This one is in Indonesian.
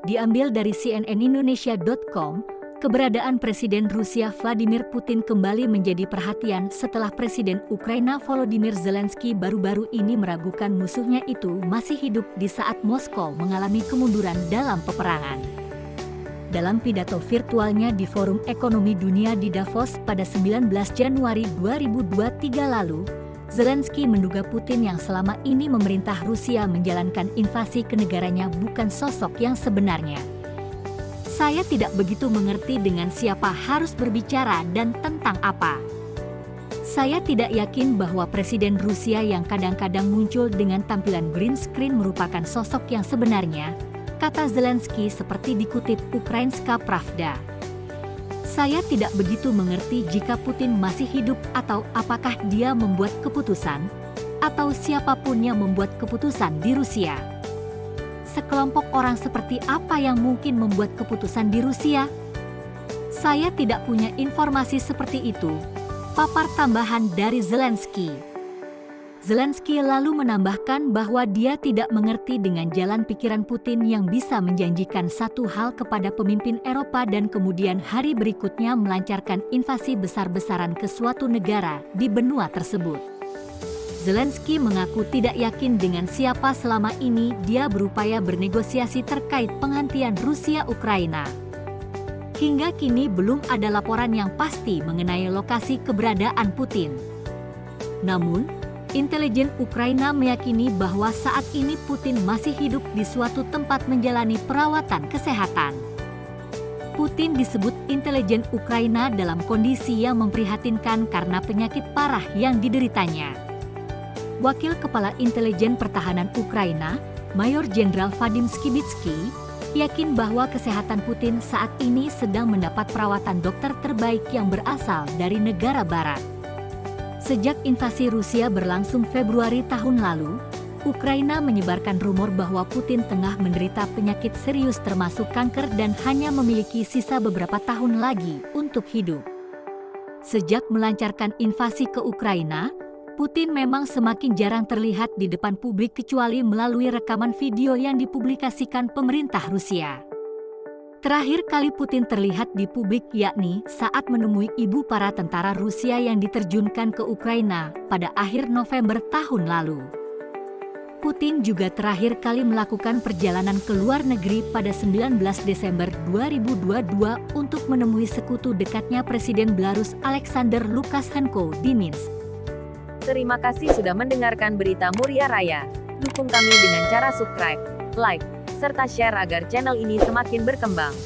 Diambil dari cnnindonesia.com, keberadaan Presiden Rusia Vladimir Putin kembali menjadi perhatian setelah Presiden Ukraina Volodymyr Zelensky baru-baru ini meragukan musuhnya itu masih hidup di saat Moskow mengalami kemunduran dalam peperangan. Dalam pidato virtualnya di Forum Ekonomi Dunia di Davos pada 19 Januari 2023 lalu, Zelensky menduga Putin yang selama ini memerintah Rusia menjalankan invasi ke negaranya bukan sosok yang sebenarnya. Saya tidak begitu mengerti dengan siapa harus berbicara dan tentang apa. Saya tidak yakin bahwa Presiden Rusia yang kadang-kadang muncul dengan tampilan green screen merupakan sosok yang sebenarnya, kata Zelensky seperti dikutip Ukrainska Pravda. Saya tidak begitu mengerti jika Putin masih hidup atau apakah dia membuat keputusan, atau siapapun yang membuat keputusan di Rusia. Sekelompok orang seperti apa yang mungkin membuat keputusan di Rusia? Saya tidak punya informasi seperti itu, papar tambahan dari Zelensky. Zelensky lalu menambahkan bahwa dia tidak mengerti dengan jalan pikiran Putin yang bisa menjanjikan satu hal kepada pemimpin Eropa dan kemudian hari berikutnya melancarkan invasi besar-besaran ke suatu negara di benua tersebut. Zelensky mengaku tidak yakin dengan siapa selama ini dia berupaya bernegosiasi terkait penghentian Rusia-Ukraina. Hingga kini belum ada laporan yang pasti mengenai lokasi keberadaan Putin. Namun, intelijen Ukraina meyakini bahwa saat ini Putin masih hidup di suatu tempat menjalani perawatan kesehatan. Putin disebut intelijen Ukraina dalam kondisi yang memprihatinkan karena penyakit parah yang dideritanya. Wakil Kepala Intelijen Pertahanan Ukraina, Mayor Jenderal Vadim Skibitsky, yakin bahwa kesehatan Putin saat ini sedang mendapat perawatan dokter terbaik yang berasal dari negara barat. Sejak invasi Rusia berlangsung Februari tahun lalu, Ukraina menyebarkan rumor bahwa Putin tengah menderita penyakit serius termasuk kanker dan hanya memiliki sisa beberapa tahun lagi untuk hidup. Sejak melancarkan invasi ke Ukraina, Putin memang semakin jarang terlihat di depan publik kecuali melalui rekaman video yang dipublikasikan pemerintah Rusia. Terakhir kali Putin terlihat di publik yakni saat menemui ibu para tentara Rusia yang diterjunkan ke Ukraina pada akhir November tahun lalu. Putin juga terakhir kali melakukan perjalanan ke luar negeri pada 19 Desember 2022 untuk menemui sekutu dekatnya Presiden Belarus Alexander Lukashenko di Minsk. Terima kasih sudah mendengarkan berita Muria Raya. Dukung kami dengan cara subscribe, like, serta share agar channel ini semakin berkembang.